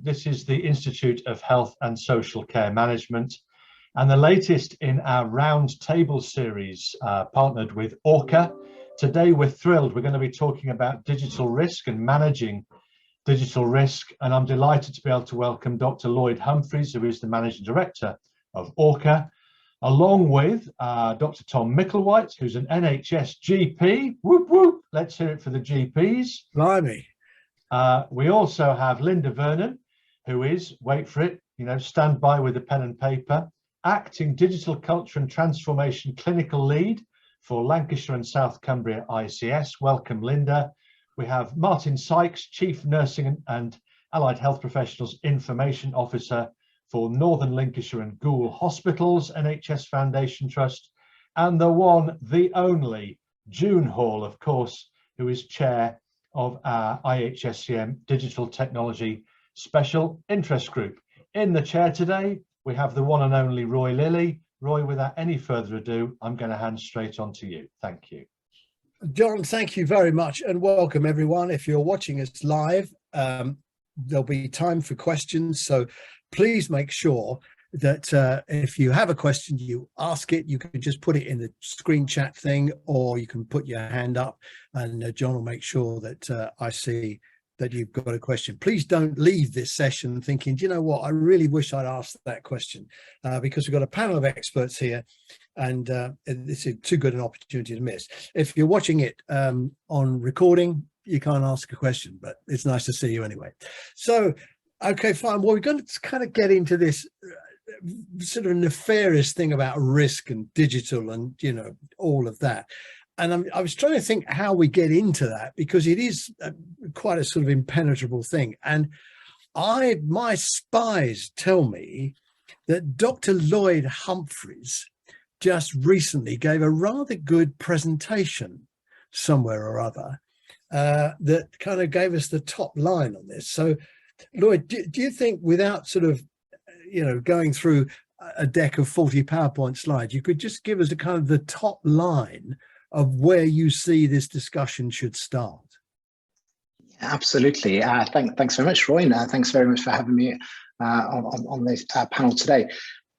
This is the Institute of Health and Social Care Management, and the latest in our Round Table series, partnered with ORCHA. Today, we're thrilled. We're going to be talking about digital risk and managing digital risk, and I'm delighted to be able to welcome Dr. Lloyd Humphreys, who is the Managing Director of ORCHA, along with Dr. Tom Micklewright, who's an NHS GP. Whoop, whoop. Let's hear it for the GPs. Blimey. We also have Vernon, who is, wait for it, stand by with a pen and paper, acting digital culture and transformation clinical lead for Lancashire and South Cumbria ICS. Welcome, Linda. We have Martin Sykes, Chief Nursing and Allied Health Professionals Information Officer for Northern Lincolnshire and Goole Hospitals, NHS Foundation Trust, and the one, the only, June Hall, of course, who is Chair of our IHSCM Digital Technology Special Interest Group. In the chair today, we have the one and only Lilley. Roy, without any further ado, I'm going to hand straight on to you. Thank you. John, thank you very much, and welcome everyone. If you're watching us live, there'll be time for questions, so please make sure that if you have a question, you ask it. You can just put it in the screen chat thing, or you can put your hand up, and John will make sure that I see that you've got a question. Please don't leave this session thinking, do you know what, I really wish I'd asked that question, because we've got a panel of experts here, and this is too good an opportunity to miss. If you're watching it on recording, you can't ask a question, but it's nice to see you anyway. So, okay, fine. Well, we're going to kind of get into this sort of nefarious thing about risk and digital and, all of that. And I was trying to think how we get into that, because it is quite a sort of impenetrable thing. And my spies tell me that Dr. Lloyd Humphreys just recently gave a rather good presentation somewhere or other that kind of gave us the top line on this. So, Lloyd, do you think, without sort of, going through a deck of 40 PowerPoint slides, you could just give us a kind of the top line of where you see this discussion should start? Absolutely. Thanks very much, Roy. And thanks very much for having me on this panel today.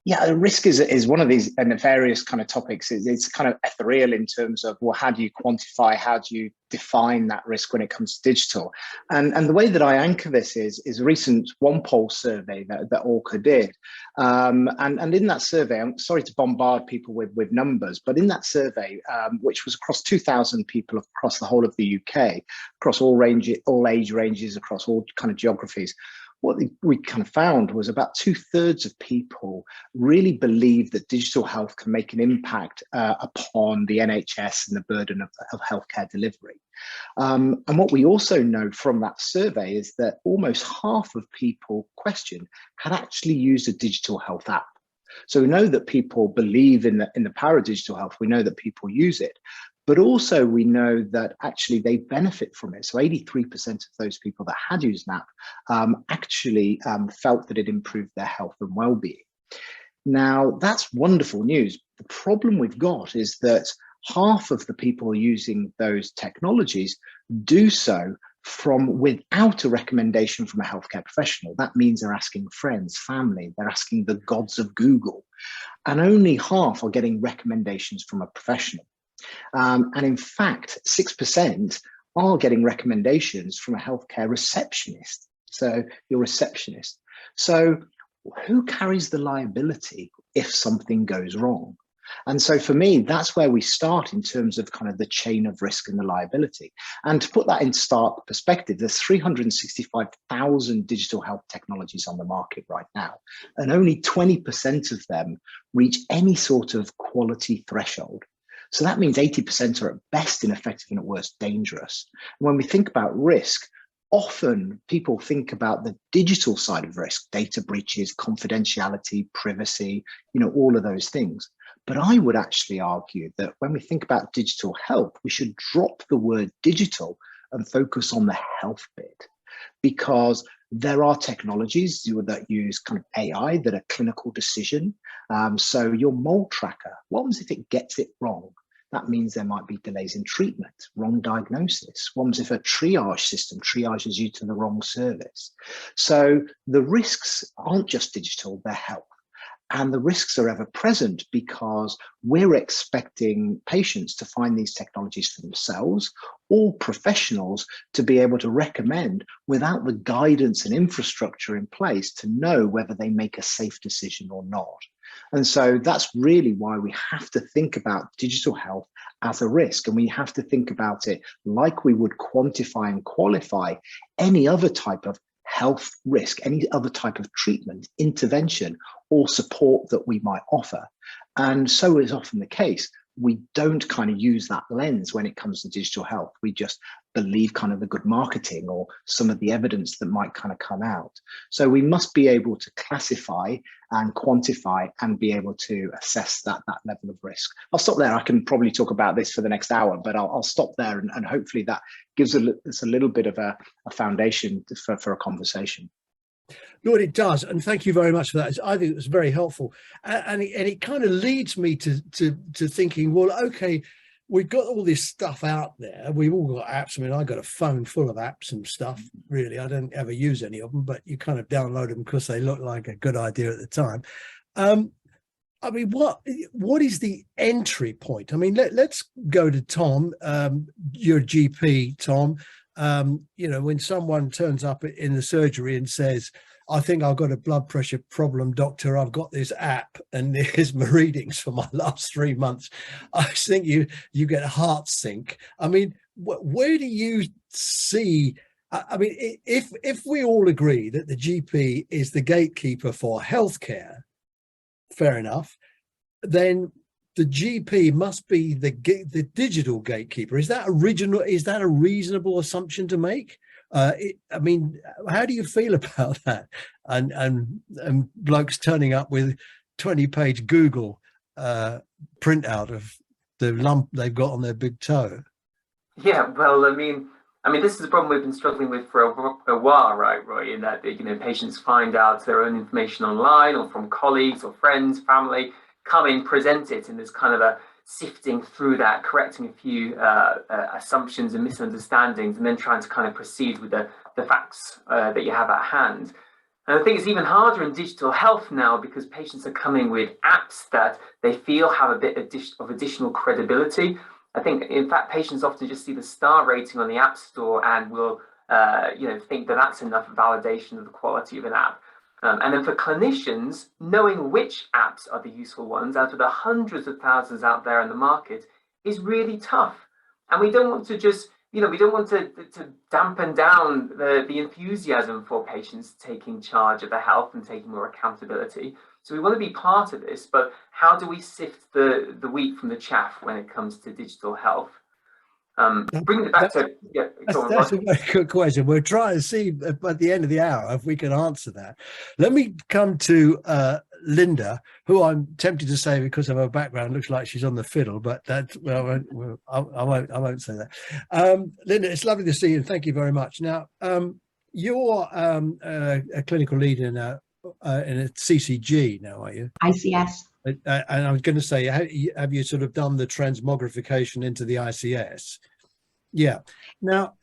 Yeah, risk is one of these nefarious kind of topics. It's kind of ethereal in terms of, well, how do you quantify, how do you define that risk when it comes to digital? And the way that I anchor this is a recent OnePoll survey that ORCHA did. And in that survey, I'm sorry to bombard people with numbers, but in that survey, which was across 2,000 people across the whole of the UK, across all age ranges, across all kind of geographies, what we kind of found was about 2/3 of people really believe that digital health can make an impact upon the NHS and the burden of healthcare delivery. And what we also know from that survey is that almost half of people questioned had actually used a digital health app. So we know that people believe in the power of digital health. We know that people use it. But also we know that actually they benefit from it. So 83% of those people that had used an app actually felt that it improved their health and well-being. Now, that's wonderful news. The problem we've got is that half of the people using those technologies do so without a recommendation from a healthcare professional. That means they're asking friends, family, they're asking the gods of Google, and only half are getting recommendations from a professional. And in fact, 6% are getting recommendations from a healthcare receptionist. So your receptionist. So who carries the liability if something goes wrong? And so for me, that's where we start in terms of kind of the chain of risk and the liability. And to put that in stark perspective, there's 365,000 digital health technologies on the market right now, and only 20% of them reach any sort of quality threshold. So that means 80% are at best ineffective and at worst dangerous. And when we think about risk, often people think about the digital side of risk, data breaches, confidentiality, privacy, all of those things. But I would actually argue that when we think about digital health, we should drop the word digital and focus on the health bit, because there are technologies that use kind of AI that are clinical decision. So your mole tracker, what happens if it gets it wrong? that means there might be delays in treatment, wrong diagnosis. One's if a triage system triages you to the wrong service. So the risks aren't just digital, they're health. And the risks are ever present because we're expecting patients to find these technologies for themselves, or professionals to be able to recommend without the guidance and infrastructure in place to know whether they make a safe decision or not. And so that's really why we have to think about digital health as a risk. And we have to think about it like we would quantify and qualify any other type of health risk, any other type of treatment, intervention, or support that we might offer. And so is often the case. We don't kind of use that lens when it comes to digital health. We just believe kind of the good marketing or some of the evidence that might kind of come out. So we must be able to classify and quantify and be able to assess that level of risk. I'll stop there. I can probably talk about this for the next hour, but I'll stop there, and hopefully that gives us a little bit of a foundation for a conversation. Lloyd, it does, and thank you very much for that. I think it was very helpful, and it kind of leads me to thinking, well, okay, we've got all this stuff out there. We've all got apps. I mean, I got a phone full of apps and stuff. Really, I don't ever use any of them, but you kind of download them because they look like a good idea at the time. I mean, what is the entry point? I mean, let's go to Tom, your GP, Tom. You know, when someone turns up in the surgery and says, I think I've got a blood pressure problem, doctor, I've got this app and here's my readings for my last 3 months, I think you get a heart sink. I mean, where do you see, I mean, if we all agree that the GP is the gatekeeper for healthcare, fair enough, then the GP must be the digital gatekeeper. Is that a reasonable assumption to make? I mean, how do you feel about that? And blokes turning up with 20-page Google printout of the lump they've got on their big toe. Yeah, well, I mean, this is a problem we've been struggling with for a while, right, Roy? In that, you know, patients find out their own information online or from colleagues or friends, family, come in, present it, and there's kind of a sifting through that, correcting a few assumptions and misunderstandings, and then trying to kind of proceed with the facts that you have at hand. And I think it's even harder in digital health now because patients are coming with apps that they feel have a bit of additional credibility. I think, in fact, patients often just see the star rating on the App Store and will think that that's enough validation of the quality of an app. And then for clinicians, knowing which apps are the useful ones out of the hundreds of thousands out there in the market is really tough. And we don't want to just, we don't want to dampen down the enthusiasm for patients taking charge of their health and taking more accountability. So we want to be part of this, but how do we sift the wheat from the chaff when it comes to digital health? Bringing it back to that's a very good question. We're trying to see at the end of the hour if we can answer that. Let me come to Linda, who I'm tempted to say because of her background looks like she's on the fiddle, but that I won't say that. Linda, it's lovely to see you, and thank you very much. Now, you're a clinical lead in a CCG now, are you? ICS. And I was going to say, have you sort of done the transmogrification into the ICS? Yeah. Now,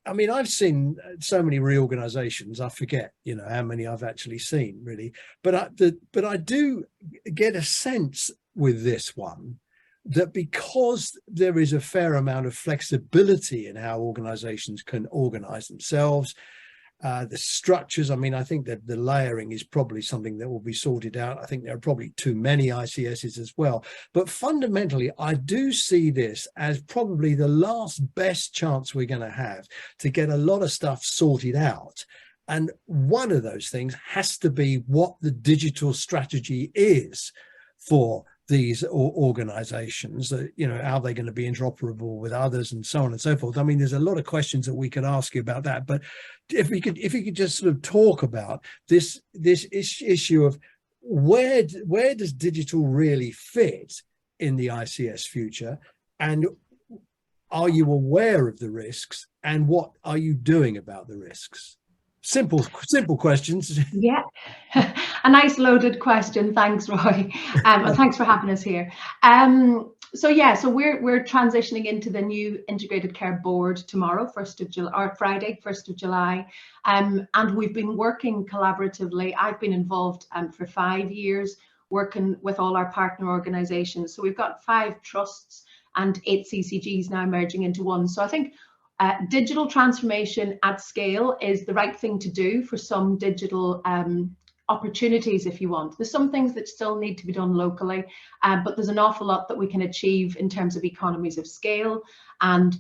I mean, I've seen so many reorganizations, I forget, how many I've actually seen, really. But I do get a sense with this one that because there is a fair amount of flexibility in how organizations can organize themselves, the structures, I mean, I think that the layering is probably something that will be sorted out. I think there are probably too many ICSs as well. But fundamentally, I do see this as probably the last best chance we're going to have to get a lot of stuff sorted out. And one of those things has to be what the digital strategy is for these organizations, how they're going to be interoperable with others and so on and so forth. I mean, there's a lot of questions that we could ask you about that, but if you could just sort of talk about this issue of where does digital really fit in the ICS future, and are you aware of the risks, and what are you doing about the risks? Simple questions. Yeah, a nice loaded question. Thanks, Roy. And thanks for having us here. So yeah, so we're transitioning into the new integrated care board tomorrow, 1st of July, or Friday, 1st of July. And we've been working collaboratively. I've been involved for 5 years, working with all our partner organizations. So we've got 5 trusts and 8 CCGs now merging into one. So I think digital transformation at scale is the right thing to do for some digital opportunities, if you want. There's some things that still need to be done locally, but there's an awful lot that we can achieve in terms of economies of scale and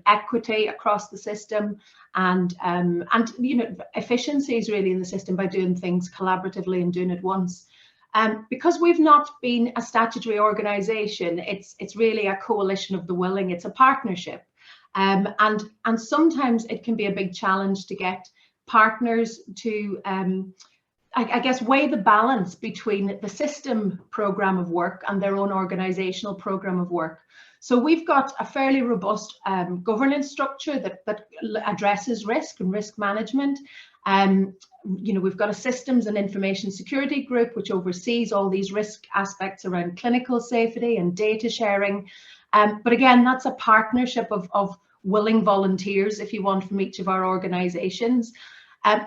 equity across the system, and efficiencies really in the system by doing things collaboratively and doing it once. Because we've not been a statutory organisation, it's really a coalition of the willing. It's a partnership, and sometimes it can be a big challenge to get partners to I guess weigh the balance between the system programme of work and their own organisational programme of work. So we've got a fairly robust governance structure that addresses risk and risk management. We've got a systems and information security group which oversees all these risk aspects around clinical safety and data sharing. But again, that's a partnership of willing volunteers, if you want, from each of our organisations.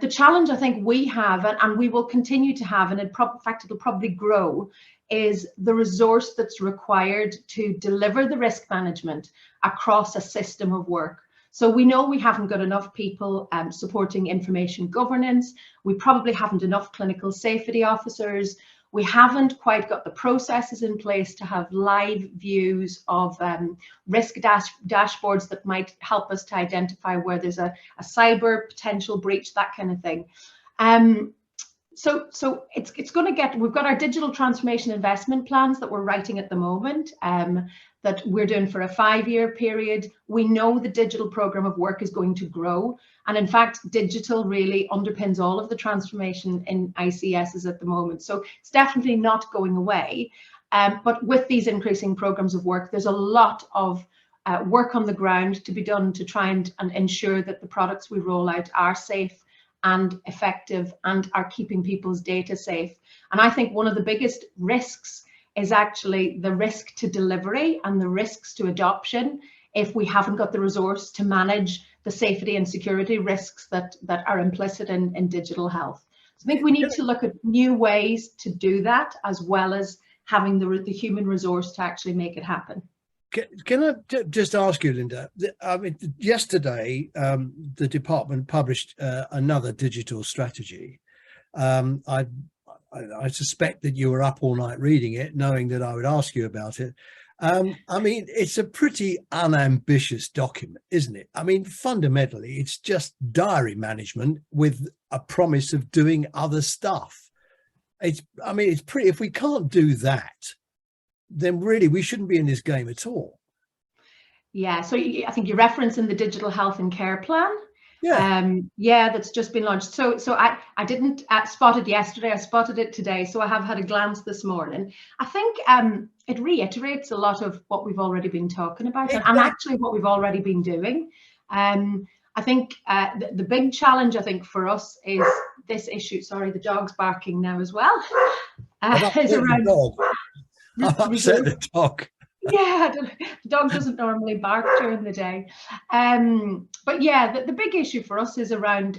The challenge I think we have, and we will continue to have, and in fact it'll probably grow, is the resource that's required to deliver the risk management across a system of work. So we know we haven't got enough people supporting information governance. We probably haven't enough clinical safety officers. We haven't quite got the processes in place to have live views of risk dashboards that might help us to identify where there's a cyber potential breach, that kind of thing. So it's going to get, we've got our digital transformation investment plans that we're writing at the moment, that we're doing for a 5-year period. We know the digital program of work is going to grow. And in fact, digital really underpins all of the transformation in ICSs at the moment. So it's definitely not going away. But with these increasing programs of work, there's a lot of work on the ground to be done to try and ensure that the products we roll out are safe and effective and are keeping people's data safe. And I think one of the biggest risks is actually the risk to delivery and the risks to adoption if we haven't got the resource to manage the safety and security risks that are implicit in digital health. So I think we need to look at new ways to do that, as well as having the human resource to actually make it happen. Can I just ask you, Linda? I mean, yesterday the department published another digital strategy. I suspect that you were up all night reading it, knowing that I would ask you about it. I mean, it's a pretty unambitious document, isn't it? I mean, fundamentally, it's just diary management with a promise of doing other stuff. It's pretty, if we can't do that, then really we shouldn't be in this game at all. Yeah, so I think you're referencing the digital health and care plan. Yeah, that's just been launched. So I didn't spot it yesterday. I spotted it today. So I have had a glance this morning. I think it reiterates a lot of what we've already been talking about, and actually what we've already been doing. I think the big challenge, I think, for us is this issue. Sorry, the dog's barking now as well. Is around I've upset the dog. Yeah, the dog doesn't normally bark during the day. But yeah, the big issue for us is around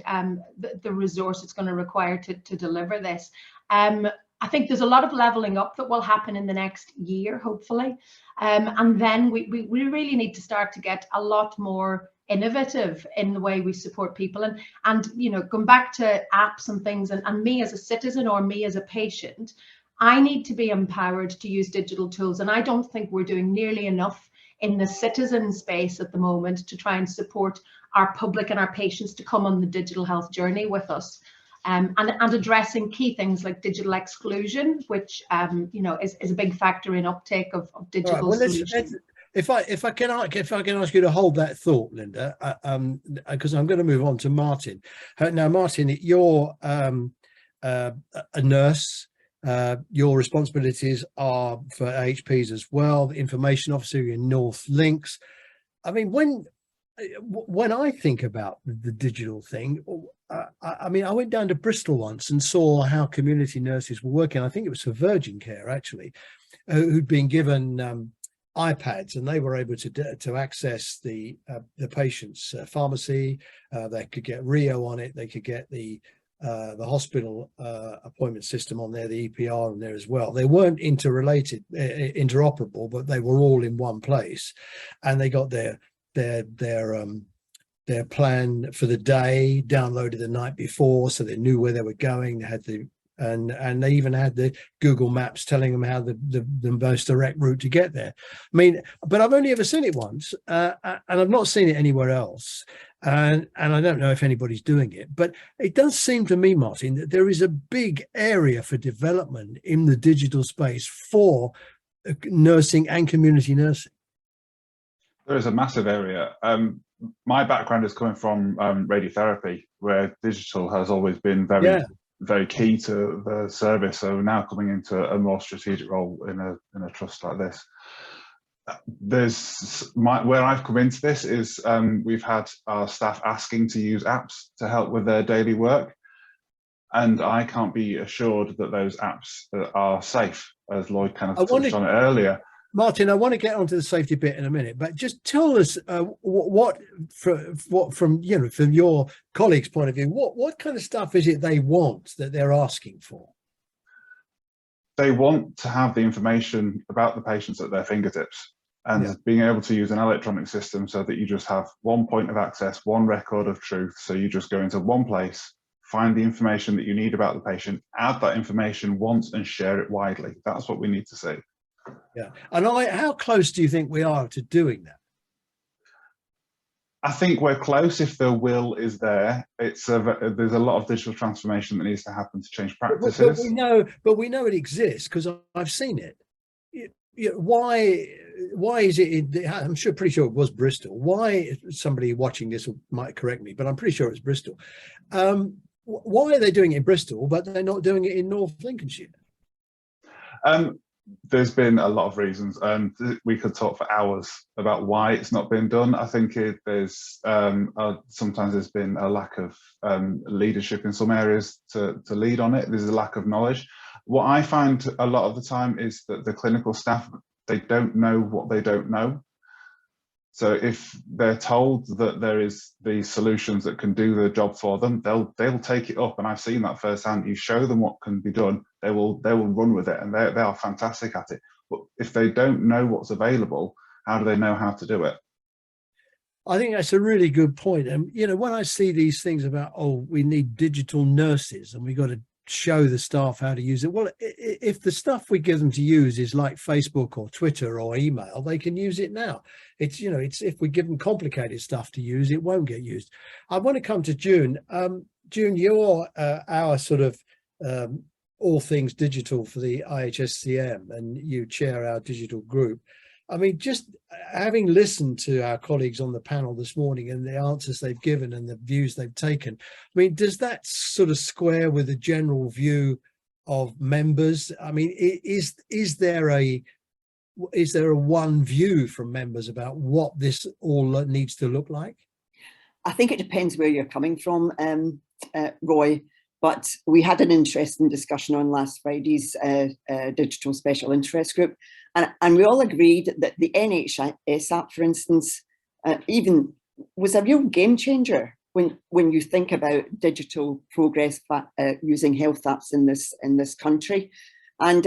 the resource it's going to require to deliver this. I think there's a lot of levelling up that will happen in the next year, hopefully. And then we really need to start to get a lot more innovative in the way we support people. And going back to apps and things, and me as a citizen or me as a patient, I need to be empowered to use digital tools. And I don't think we're doing nearly enough in the citizen space at the moment to try and support our public and our patients to come on the digital health journey with us. And addressing key things like digital exclusion, which is a big factor in uptake of digital solutions. If I can ask you to hold that thought, Linda, because I'm going to move on to Martin. Now, Martin, you're a nurse. Your responsibilities are for AHPs as well. The information officer in North Links. I mean, when I think about the digital thing, I went down to Bristol once and saw how community nurses were working. I think it was for Virgin Care, actually, who'd been given iPads, and they were able to access the patient's pharmacy. They could get Rio on it. They could get the hospital appointment system on there, the EPR on there as well. They weren't interoperable, but they were all in one place, and they got their plan for the day downloaded the night before, so they knew where they were going. They had and they even had the Google Maps telling them how the most direct route to get there. I mean, but I've only ever seen it once, and I've not seen it anywhere else. And I don't know if anybody's doing it, but it does seem to me, Martin, that there is a big area for development in the digital space for nursing and community nursing. There is a massive area. My background is coming from radiotherapy, where digital has always been very key to the service. So now coming into a more strategic role in a trust like this. Where I've come into this is we've had our staff asking to use apps to help with their daily work, and I can't be assured that those apps are safe, as Lloyd kind of touched on it earlier. Martin, I want to get onto the safety bit in a minute, but just tell us what from your colleagues' point of view, what kind of stuff is it they want that they're asking for? They want to have the information about the patients at their fingertips, and being able to use an electronic system so that you just have one point of access, one record of truth. So you just go into one place, find the information that you need about the patient, add that information once and share it widely. That's what we need to see. Yeah. And how close do you think we are to doing that? I think we're close if the will is there. There's a lot of digital transformation that needs to happen to change practices. But we know it exists because I've seen it. Why is it? I'm pretty sure it was Bristol. Why, somebody watching this might correct me, but I'm pretty sure it's Bristol. Why are they doing it in Bristol, but they're not doing it in North Lincolnshire? There's been a lot of reasons, and we could talk for hours about why it's not been done. I think there's sometimes there's been a lack of leadership in some areas to lead on it. There's a lack of knowledge. What I find a lot of the time is that the clinical staff, they don't know what they don't know. So if they're told that there is the solutions that can do the job for them, they'll take it up. And I've seen that firsthand. You show them what can be done, they will run with it, and they are fantastic at it. But if they don't know what's available, how do they know how to do it? I think that's a really good point. And when I see these things about, we need digital nurses and we've got to show the staff how to use it. Well, if the stuff we give them to use is like Facebook or Twitter or email, they can use it now. It's if we give them complicated stuff to use, it won't get used. I want to come to June. June, you're our sort of all things digital for the IHSCM, and you chair our digital group. I mean, just having listened to our colleagues on the panel this morning and the answers they've given and the views they've taken, I mean, does that sort of square with the general view of members? I mean, is there a one view from members about what this all needs to look like? I think it depends where you're coming from, Roy. But we had an interesting discussion on last Friday's digital special interest group, and we all agreed that the NHS app, for instance, even was a real game changer when you think about digital progress using health apps in this country. And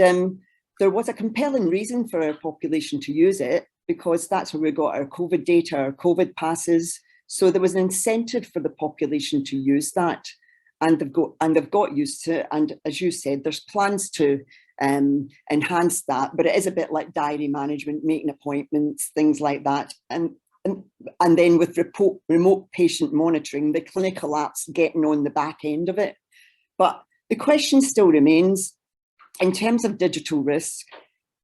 there was a compelling reason for our population to use it, because that's where we got our COVID data, our COVID passes. So there was an incentive for the population to use that. And they've got used to it. And as you said, there's plans to enhance that, but it is a bit like diary management, making appointments, things like that. And then with remote patient monitoring, the clinical apps getting on the back end of it. But the question still remains, in terms of digital risk,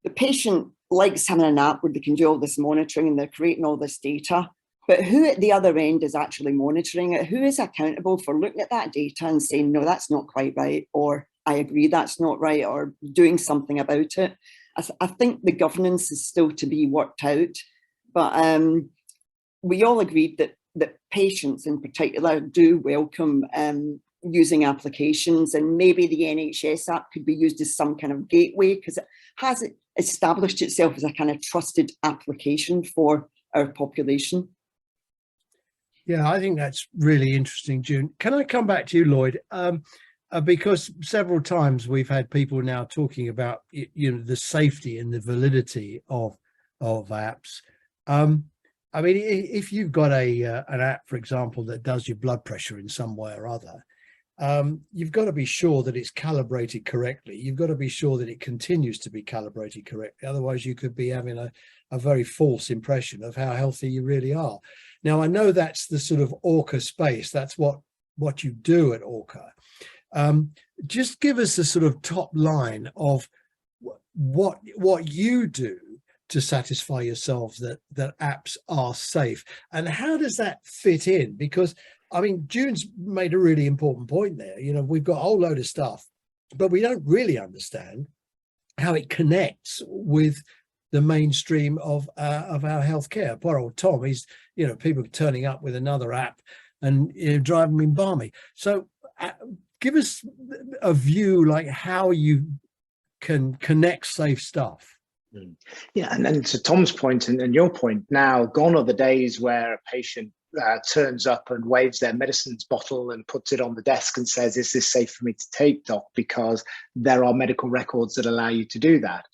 the patient likes having an app where they can do all this monitoring and they're creating all this data. But who at the other end is actually monitoring it? Who is accountable for looking at that data and saying, no, that's not quite right, or I agree that's not right, or doing something about it? I think the governance is still to be worked out. But we all agreed that patients in particular do welcome using applications, and maybe the NHS app could be used as some kind of gateway, because it has established itself as a kind of trusted application for our population. Yeah, I think that's really interesting, June. Can I come back to you, Lloyd? Because several times we've had people now talking about, the safety and the validity of apps. I mean, if you've got an app, for example, that does your blood pressure in some way or other, you've got to be sure that it's calibrated correctly. You've got to be sure that it continues to be calibrated correctly. Otherwise, you could be having a very false impression of how healthy you really are. Now, I know that's the sort of ORCHA space. That's what you do at ORCHA. Just give us the sort of top line of what you do to satisfy yourselves that apps are safe, and how does that fit in? Because I mean, June's made a really important point there. We've got a whole load of stuff, but we don't really understand how it connects with the mainstream of our healthcare. Poor old Tom, he's, people turning up with another app and driving him balmy. So give us a view, like how you can connect safe stuff. Yeah, and to Tom's point and your point, now gone are the days where a patient turns up and waves their medicines bottle and puts it on the desk and says, "Is this safe for me to take, doc?" Because there are medical records that allow you to do that.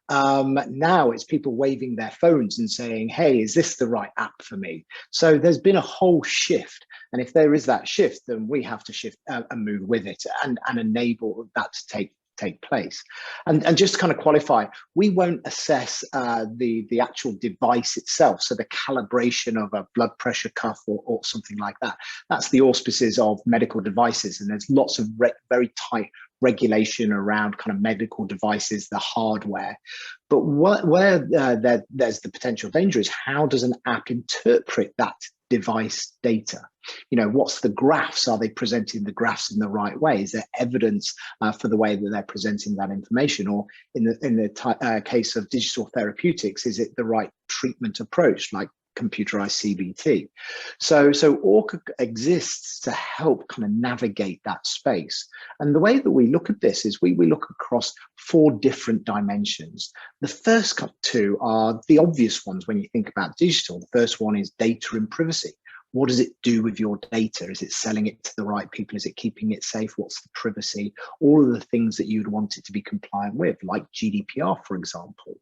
Now it's people waving their phones and saying, "Hey, is this the right app for me?" So there's been a whole shift. And if there is that shift, then we have to shift and move with it and enable that to take place. And just to kind of qualify, we won't assess the actual device itself, so the calibration of a blood pressure cuff or something like that. That's the auspices of medical devices, and there's lots of very tight regulation around kind of medical devices, the hardware. But where there's the potential danger is, how does an app interpret that device data? What's the graphs? Are they presenting the graphs in the right way? Is there evidence for the way that they're presenting that information? Or in the case of digital therapeutics, is it the right treatment approach, like computerized CBT? So ORCHA exists to help kind of navigate that space. And the way that we look at this is we look across 4 different dimensions. The first 2 are the obvious ones when you think about digital. The first one is data and privacy. What does it do with your data? Is it selling it to the right people? Is it keeping it safe? What's the privacy? All of the things that you'd want it to be compliant with, like GDPR, for example.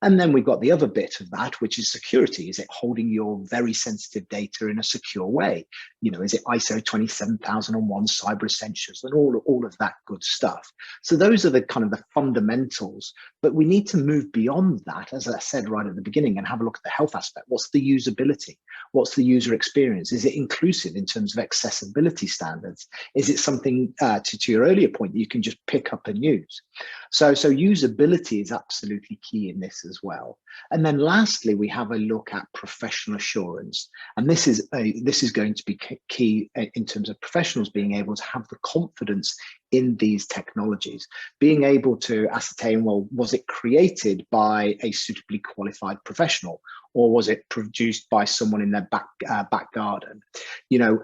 And then we've got the other bit of that, which is security. Is it holding your very sensitive data in a secure way? Is it ISO 27001 cyber essentials and all of that good stuff? So those are the kind of the fundamentals, but we need to move beyond that, as I said right at the beginning, and have a look at the health aspect. What's the usability? What's the user experience? Is it inclusive in terms of accessibility standards? Is it something, to your earlier point, that you can just pick up and use? So usability is absolutely key in this as well. And then lastly, we have a look at professional assurance. And this is going to be key in terms of professionals being able to have the confidence in these technologies, being able to ascertain, well, was it created by a suitably qualified professional, or was it produced by someone in their back garden?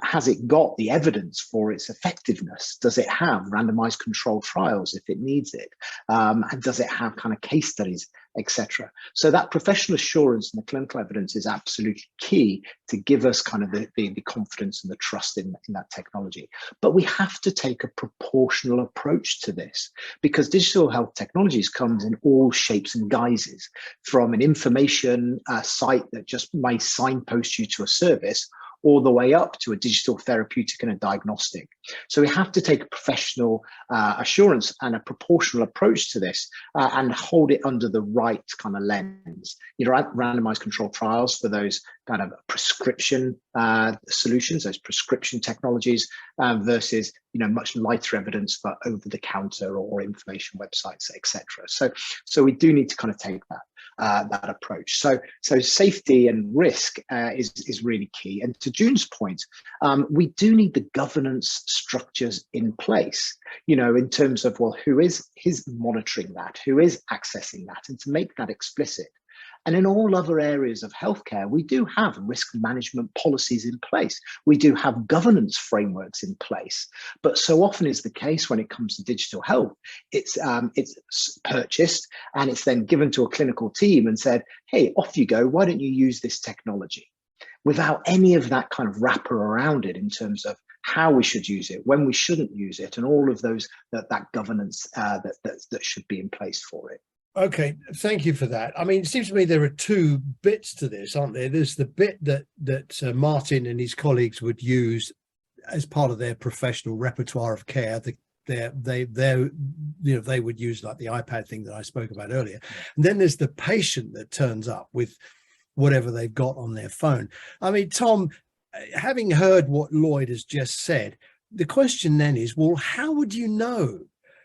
Has it got the evidence for its effectiveness? Does it have randomized controlled trials if it needs it? And does it have kind of case studies, etc.? So that professional assurance and the clinical evidence is absolutely key to give us kind of the confidence and the trust in that technology. But we have to take a proportional approach to this, because digital health technologies comes in all shapes and guises, from an information site that just may signpost you to a service, all the way up to a digital therapeutic and a diagnostic. So we have to take a professional assurance and a proportional approach to this and hold it under the right kind of lens. Randomized controlled trials for those kind of prescription solutions, those prescription technologies, versus much lighter evidence for over-the-counter or information websites, etc. So we do need to kind of take that approach. So safety and risk is really key. And to June's point, we do need the governance structures in place, in terms of, well, who is monitoring that, who is accessing that, and to make that explicit. And in all other areas of healthcare, we do have risk management policies in place. We do have governance frameworks in place. But so often is the case when it comes to digital health, it's purchased and it's then given to a clinical team and said, hey, off you go, why don't you use this technology? Without any of that kind of wrapper around it in terms of how we should use it, when we shouldn't use it, and all of those that governance that should be in place for it. Okay, thank you for that. I mean, it seems to me there are two bits to this, aren't there? There's the bit that Martin and his colleagues would use as part of their professional repertoire of care. They would use like the iPad thing that I spoke about earlier. And then there's the patient that turns up with whatever they've got on their phone. I mean, Tom, having heard what Lloyd has just said, the question then is, well, how would you know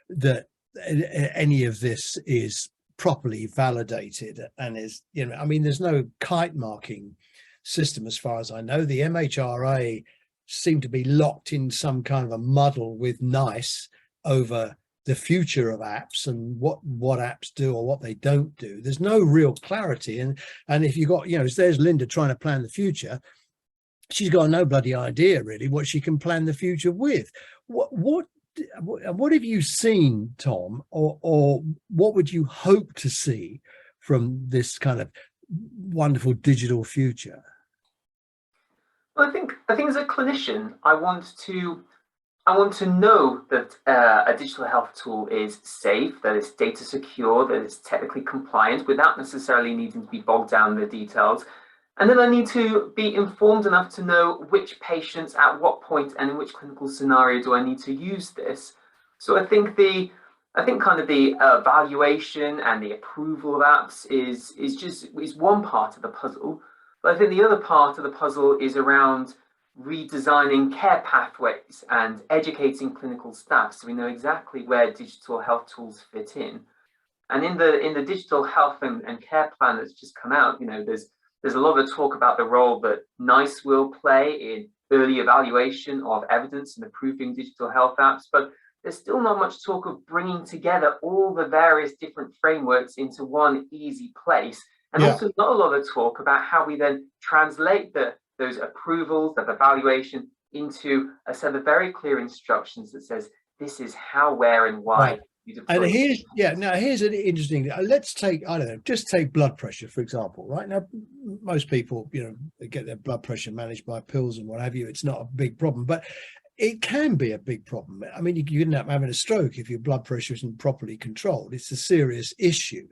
that any of this is properly validated and is, you know, I mean, there's no kite marking system as far as I know. The MHRA seem to be locked in some kind of a muddle with NICE over the future of apps and what apps do or what they don't do. There's no real clarity. And if you got, you know, there's Linda trying to plan the future, she's got no bloody idea really what she can plan the future with. What have you seen, Tom, or what would you hope to see from this kind of wonderful digital future? Well, I think as a clinician, I want to know that a digital health tool is safe, that it's data secure, that it's technically compliant without necessarily needing to be bogged down in the details. And then I need to be informed enough to know which patients at what point and in which clinical scenario do I need to use this. So I think kind of the evaluation and the approval of apps is one part of the puzzle. But I think the other part of the puzzle is around redesigning care pathways and educating clinical staff so we know exactly where digital health tools fit in. And in the digital health and care plan that's just come out, you know, there's a lot of talk about the role that NICE will play in early evaluation of evidence and approving digital health apps, but there's still not much talk of bringing together all the various different frameworks into one easy place. And also not a lot of talk about how we then translate those approvals, that evaluation into a set of very clear instructions that says, this is how, where, and why. Right. And here's an interesting, let's take, I don't know, just take blood pressure, for example, right? Now, most people, you know, they get their blood pressure managed by pills and what have you. It's not a big problem, but it can be a big problem. I mean, you end up having a stroke if your blood pressure isn't properly controlled. It's a serious issue.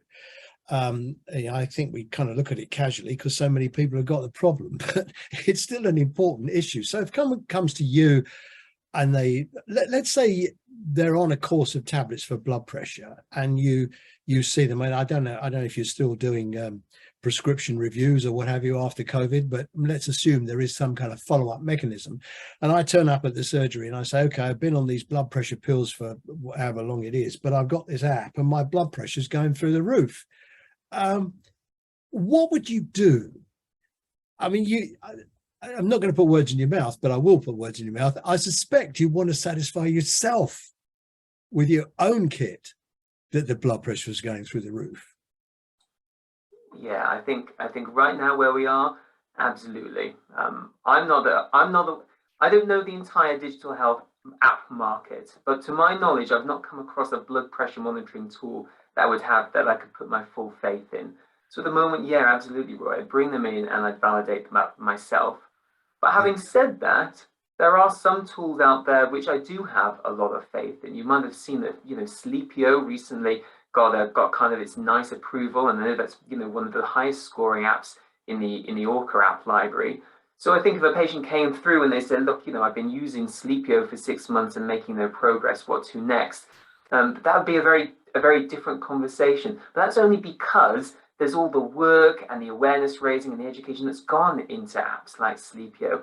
I think we kind of look at it casually because so many people have got the problem, but it's still an important issue. So if someone comes to you and let's say they're on a course of tablets for blood pressure and you see them, and I don't know if you're still doing prescription reviews or what have you after COVID, but let's assume there is some kind of follow-up mechanism. And I turn up at the surgery and I say, okay, I've been on these blood pressure pills for however long it is, but I've got this app and my blood pressure is going through the roof. What would you do? I mean, I'm not going to put words in your mouth, but I will put words in your mouth. I suspect you want to satisfy yourself with your own kit that the blood pressure is going through the roof. Yeah, I think right now where we are, absolutely. I don't know the entire digital health app market, but to my knowledge, I've not come across a blood pressure monitoring tool that I could put my full faith in. So at the moment, yeah, absolutely, Roy. I'd bring them in and I'd validate them out myself. But having said that, there are some tools out there which I do have a lot of faith in. You might have seen that, you know, Sleepio recently got kind of its NICE approval, and I know that's, you know, one of the highest scoring apps in the ORCHA app library. So I think if a patient came through and they said, look, you know, I've been using Sleepio for 6 months and making no progress, what to next? That would be a very different conversation. But that's only because there's all the work and the awareness raising and the education that's gone into apps like Sleepio.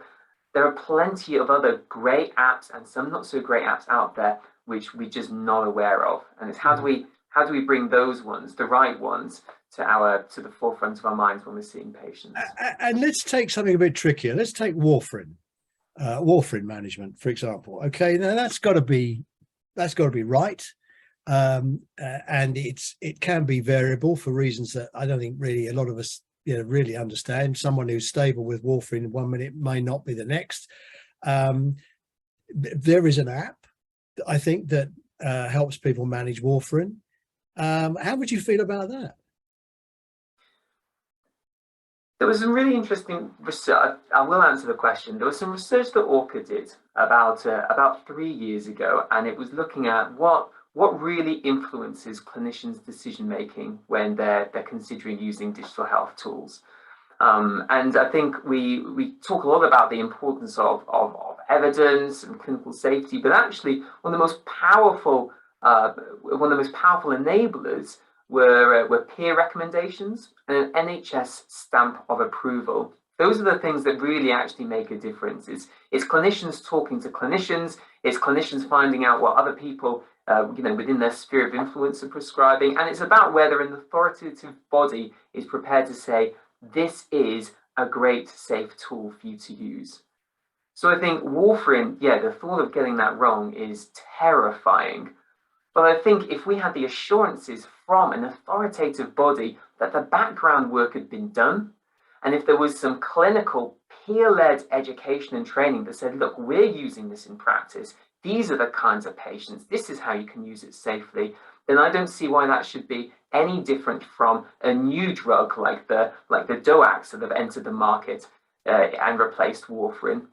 There are plenty of other great apps and some not so great apps out there which we're just not aware of. And it's how do we bring those ones, the right ones, to the forefront of our minds when we're seeing patients? And let's take something a bit trickier. Let's take warfarin management, for example. Okay, now that's got to be right. and it can be variable for reasons that I don't think really a lot of us really understand. Someone who's stable with warfarin 1 minute may not be the next. There is an app, I think, that helps people manage warfarin. How would you feel about that? There was some really interesting research. I will answer the question. There was some research that ORCHA did about 3 years ago, and it was looking at what really influences clinicians' decision making when they're considering using digital health tools. And I think we talk a lot about the importance of evidence and clinical safety, but actually one of the most powerful enablers were peer recommendations and an NHS stamp of approval. Those are the things that really actually make a difference. It's clinicians talking to clinicians, it's clinicians finding out what other people within their sphere of influence are prescribing, and it's about whether an authoritative body is prepared to say, this is a great safe tool for you to use. So I think warfarin, the thought of getting that wrong is terrifying. But I think if we had the assurances from an authoritative body that the background work had been done, and if there was some clinical peer-led education and training that said, look, we're using this in practice, these are the kinds of patients, this is how you can use it safely, then I don't see why that should be any different from a new drug like the DOACs that have entered the market and replaced warfarin.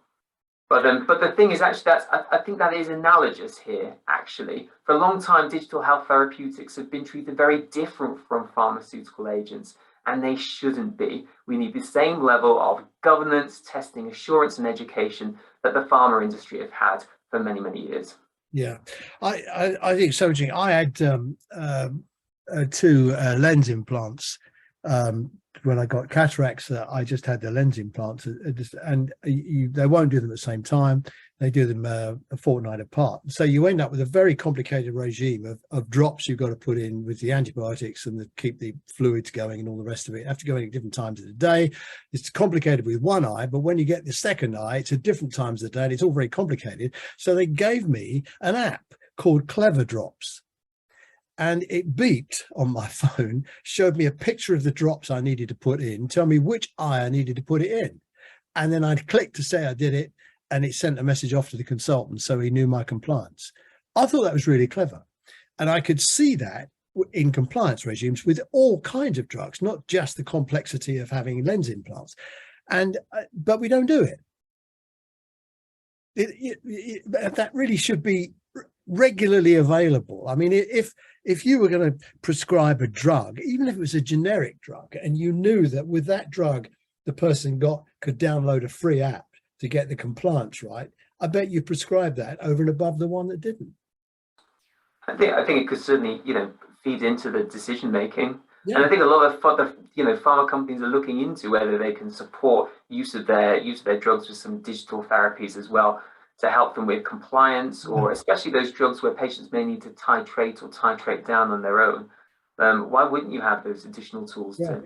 But the thing is, actually, I think that is analogous here, actually. For a long time, digital health therapeutics have been treated very different from pharmaceutical agents, and they shouldn't be. We need the same level of governance, testing, assurance, and education that the pharma industry have had for many, many years. Yeah, I think so. I had 2 lens implants. When I got cataracts, I just had the lens implants, and they won't do them at the same time. They do them a fortnight apart. So you end up with a very complicated regime of drops you've got to put in with the antibiotics and keep the fluids going and all the rest of it. You have to go in at different times of the day. It's complicated with one eye, but when you get the second eye, it's at different times of the day, and it's all very complicated. So they gave me an app called Clever Drops. And it beeped on my phone, showed me a picture of the drops I needed to put in, tell me which eye I needed to put it in. And then I clicked to say I did it, and it sent a message off to the consultant, so he knew my compliance. I thought that was really clever. And I could see that in compliance regimes with all kinds of drugs, not just the complexity of having lens implants. But we don't do it. That really should be regularly available. I mean, if you were going to prescribe a drug, even if it was a generic drug, and you knew that with that drug the person could download a free app to get the compliance right, I bet you prescribe that over and above the one that didn't. I think it could certainly feed into the decision making. Yeah. And I think a lot of pharma companies are looking into whether they can support use of their drugs with some digital therapies as well, to help them with compliance, or especially those drugs where patients may need to titrate down on their own. Why wouldn't you have those additional tools? Yeah.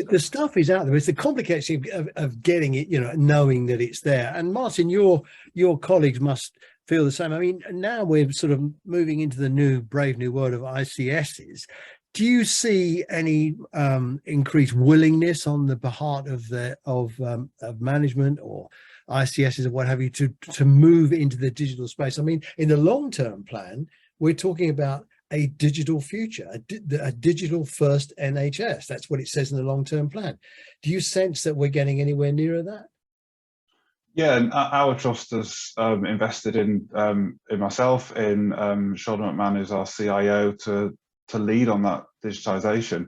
The stuff is out there. It's the complication of getting it, knowing that it's there. And Martin, your colleagues must feel the same. I mean, now we're sort of moving into the brave new world of ICSs. Do you see any increased willingness on the part of management or ICSs or what have you to move into the digital space? I mean, in the long-term plan, we're talking about a digital future, a digital first NHS. That's what it says in the long-term plan. Do you sense that we're getting anywhere nearer that? Yeah, and our trust has invested in myself, in Sean McMahon, who's our CIO, to lead on that digitization.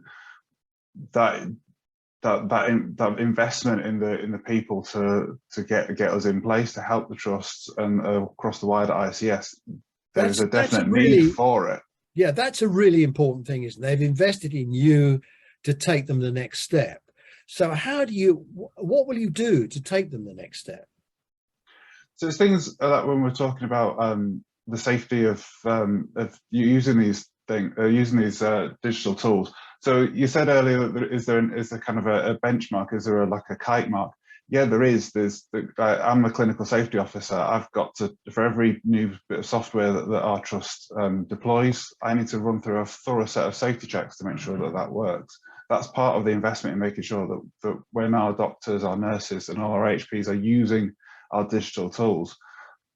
That investment in the people to get us in place to help the trusts and across the wider ICS, there's a definite need for it. Yeah, that's a really important thing, isn't it? They've invested in you to take them the next step. So what will you do to take them the next step? So it's things that when we're talking about the safety of using these digital tools. So you said earlier that is there kind of a benchmark? Is there like a kite mark? Yeah, there is. I'm a clinical safety officer. I've got to, for every new bit of software that our trust deploys, I need to run through a thorough set of safety checks to make sure that that works. That's part of the investment in making sure that when our doctors, our nurses, and all our HPs are using our digital tools,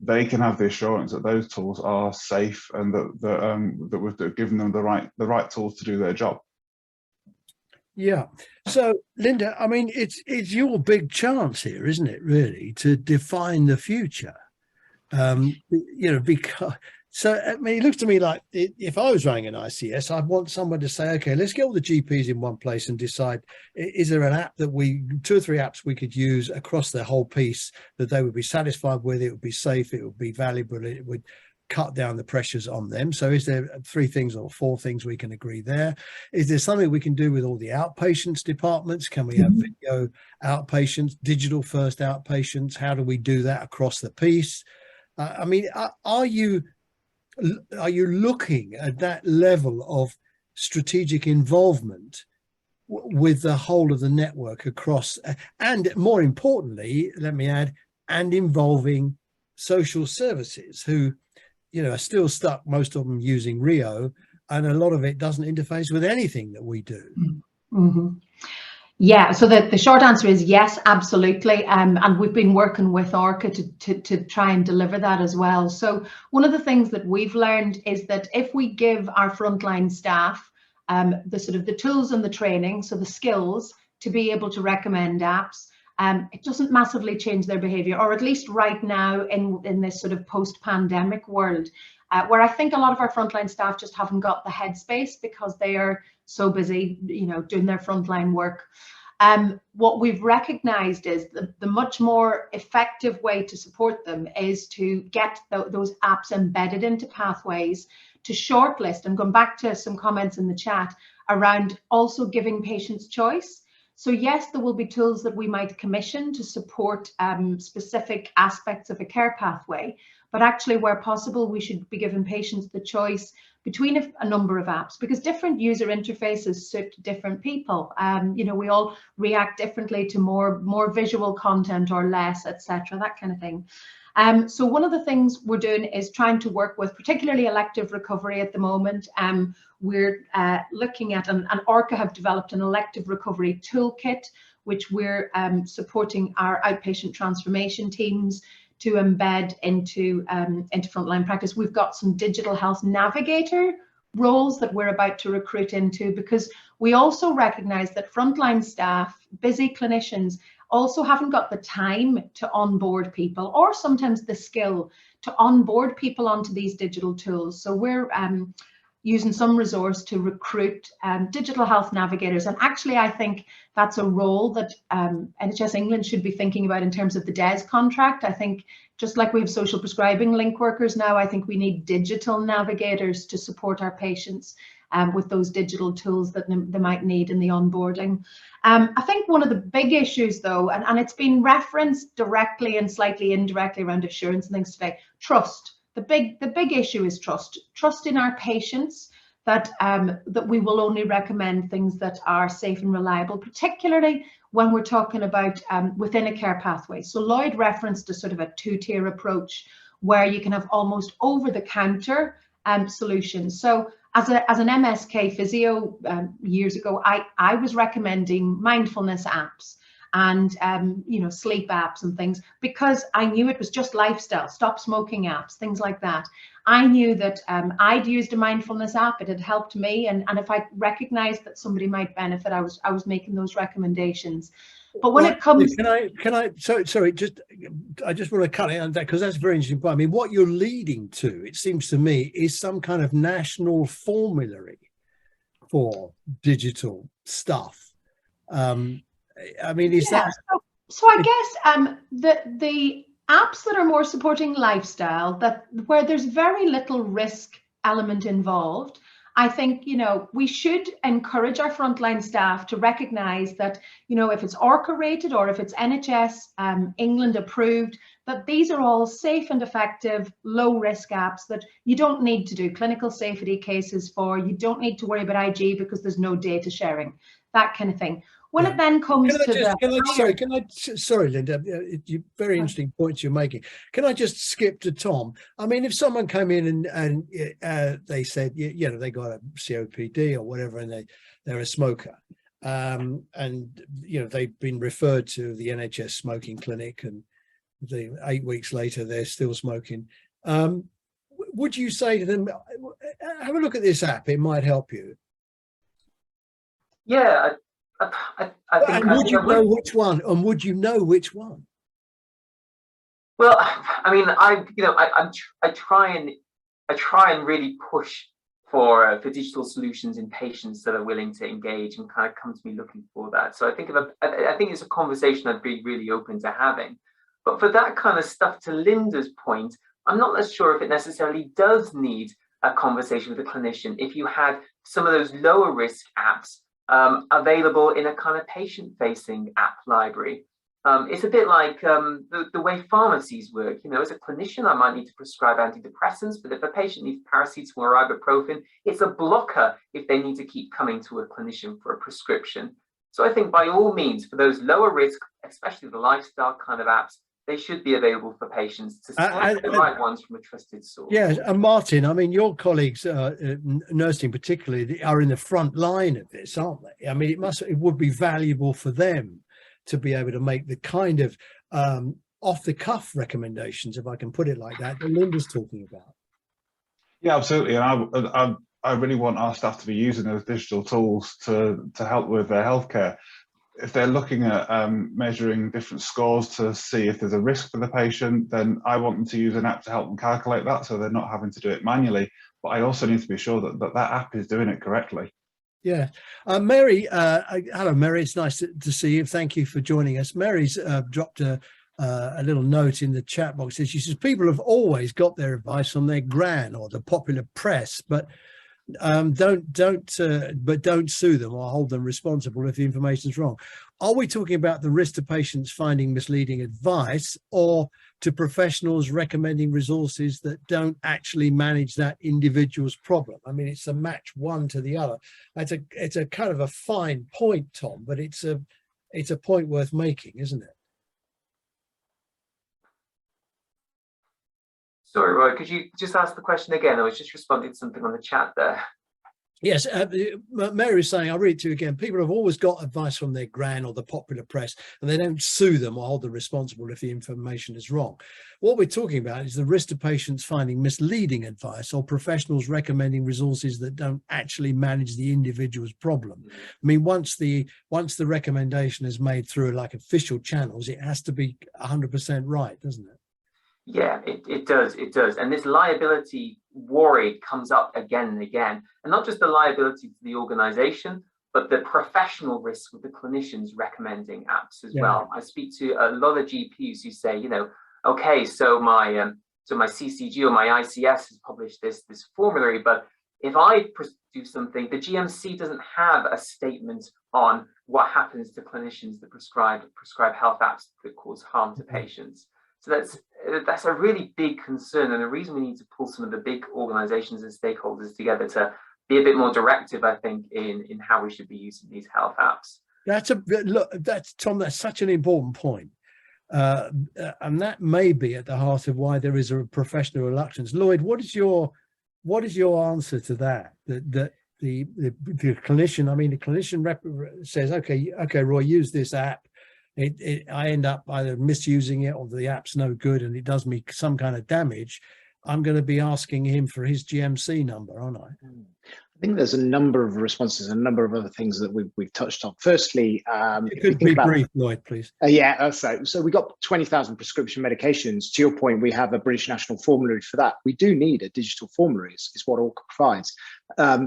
they can have the assurance that those tools are safe and that we've given them the right tools to do their job. Yeah. So, Linda, I mean, it's your big chance here, isn't it, really, to define the future? Because, so, I mean, it looks to me like if I was running an ICS, I'd want someone to say, okay, let's get all the GPs in one place and decide, is there an app that 2 or 3 apps we could use across the whole piece that they would be satisfied with, it would be safe, it would be valuable, it would cut down the pressures on them. So is there 3 things or 4 things we can agree there? Is there something we can do with all the outpatients departments? Can we have video outpatients, digital first outpatients? How do we do that across the piece? I mean, are you looking at that level of strategic involvement with the whole of the network across, and more importantly, let me add, and involving social services who, are still stuck, most of them using Rio, and a lot of it doesn't interface with anything that we do. Mm-hmm. Yeah, so the short answer is yes, absolutely. And we've been working with ORCHA to try and deliver that as well. So one of the things that we've learned is that if we give our frontline staff the tools and the training, so the skills to be able to recommend apps, it doesn't massively change their behavior, or at least right now in this sort of post-pandemic world, where I think a lot of our frontline staff just haven't got the headspace because they are so busy, doing their frontline work. What we've recognized is the much more effective way to support them is to get those apps embedded into pathways, to shortlist, and going back to some comments in the chat around also giving patients choice. So yes, there will be tools that we might commission to support specific aspects of a care pathway, but actually where possible, we should be giving patients the choice between a number of apps, because different user interfaces suit different people. We all react differently to more visual content or less, etc., that kind of thing. So one of the things we're doing is trying to work with particularly elective recovery at the moment. We're looking at, and ORCHA have developed an elective recovery toolkit, which we're supporting our outpatient transformation teams to embed into frontline practice. We've got some digital health navigator roles that we're about to recruit into, because we also recognize that frontline staff, busy clinicians, also haven't got the time to onboard people, or sometimes the skill to onboard people onto these digital tools. So we're using some resource to recruit digital health navigators. And actually, I think that's a role that NHS England should be thinking about in terms of the DES contract. I think just like we have social prescribing link workers now, I think we need digital navigators to support our patients with those digital tools that they might need in the onboarding. I think one of the big issues, though, and it's been referenced directly and slightly indirectly around assurance and things today, trust. The big issue is trust in our patients, that we will only recommend things that are safe and reliable, particularly when we're talking about within a care pathway. So Lloyd referenced a sort of a 2-tier approach where you can have almost over-the-counter solutions. So as an MSK physio years ago, I was recommending mindfulness apps and sleep apps and things, because I knew it was just lifestyle, stop smoking apps, things like that. I knew that I'd used a mindfulness app, it had helped me, and if I recognized that somebody might benefit, I was making those recommendations. But when it comes, sorry, I just want to cut it on that, because that's a very interesting point. I mean, what you're leading to, it seems to me, is some kind of national formulary for digital stuff. I mean, is that? So I guess the apps that are more supporting lifestyle, where there's very little risk element involved, I think, we should encourage our frontline staff to recognize that, if it's ORCHA rated or if it's NHS England approved, that these are all safe and effective, low risk apps that you don't need to do clinical safety cases for, you don't need to worry about IG because there's no data sharing, that kind of thing. When it then comes sorry, Linda, very interesting points you're making. Can I just skip to Tom? I mean, if someone came in and they said, you know, they got a COPD or whatever, and they're a smoker, and you know, they've been referred to the NHS smoking clinic, and 8 weeks later they're still smoking. Would you say to them, have a look at this app, it might help you? Yeah, I think. And would you know which one? And would you know which one? Well, I mean, I try and really push for digital solutions in patients that are willing to engage and kind of come to me looking for that. So I think it's a conversation I'd be really open to having. But for that kind of stuff, to Linda's point, I'm not as sure if it necessarily does need a conversation with a clinician. If you had some of those lower risk apps available in a kind of patient-facing app library. It's a bit like the way pharmacies work. You know, as a clinician, I might need to prescribe antidepressants, but if a patient needs paracetamol or ibuprofen, it's a blocker if they need to keep coming to a clinician for a prescription. So I think by all means, for those lower risk, especially the lifestyle kind of apps, they should be available for patients to select the right ones from a trusted source. Yeah, and Martin, I mean, your colleagues, nursing particularly, are in the front line of this, aren't they? I mean, it would be valuable for them to be able to make the kind of off-the-cuff recommendations, if I can put it like that Linda's talking about. Yeah, absolutely. And I really want our staff to be using those digital tools to help with their healthcare. If they're looking at measuring different scores to see if there's a risk for the patient, then I want them to use an app to help them calculate that, so they're not having to do it manually. But I also need to be sure that that app is doing it correctly. Yeah. Mary, hello, Mary. It's nice to see you. Thank you for joining us. Mary's dropped a little note in the chat box. She says, people have always got their advice from their gran or the popular press, but don't sue them or hold them responsible if the information is wrong. Are we talking about the risk to patients finding misleading advice, or to professionals recommending resources that don't actually manage that individual's problem? I mean, it's a match one to the other. It's a kind of a fine point, Tom, but it's a point worth making, isn't it? Sorry, Roy, could you just ask the question again? I was just responding to something on the chat there. Yes, Mary is saying, I'll read it to you again. People have always got advice from their gran or the popular press, and they don't sue them or hold them responsible if the information is wrong. What we're talking about is the risk to patients finding misleading advice, or professionals recommending resources that don't actually manage the individual's problem. I mean, once the recommendation is made through like official channels, it has to be 100% right, doesn't it? Yeah, it does. And this liability worry comes up again and again. And not just the liability to the organization, but the professional risk with the clinicians recommending apps as well. I speak to a lot of GPs who say, you know, okay, so my CCG or my ICS has published this formulary, but if I do something, the GMC doesn't have a statement on what happens to clinicians that prescribe health apps that cause harm to patients. So that's a really big concern, and the reason we need to pull some of the big organizations and stakeholders together to be a bit more directive, I think, in how we should be using these health apps. That's Tom, that's such an important point. And that may be at the heart of why there is a professional reluctance. Lloyd, what is your answer to that? That the clinician, I mean, the clinician says, okay, Roy, use this app. I end up either misusing it, or the app's no good and it does me some kind of damage. I'm going to be asking him for his GMC number, aren't I? I think there's a number of responses, a number of other things that we've touched on. Firstly, it could be brief, Lloyd, please. Yeah, so we got 20,000 prescription medications. To your point, we have a British National Formulary for that. We do need a digital formulary, is what ORCHA provides.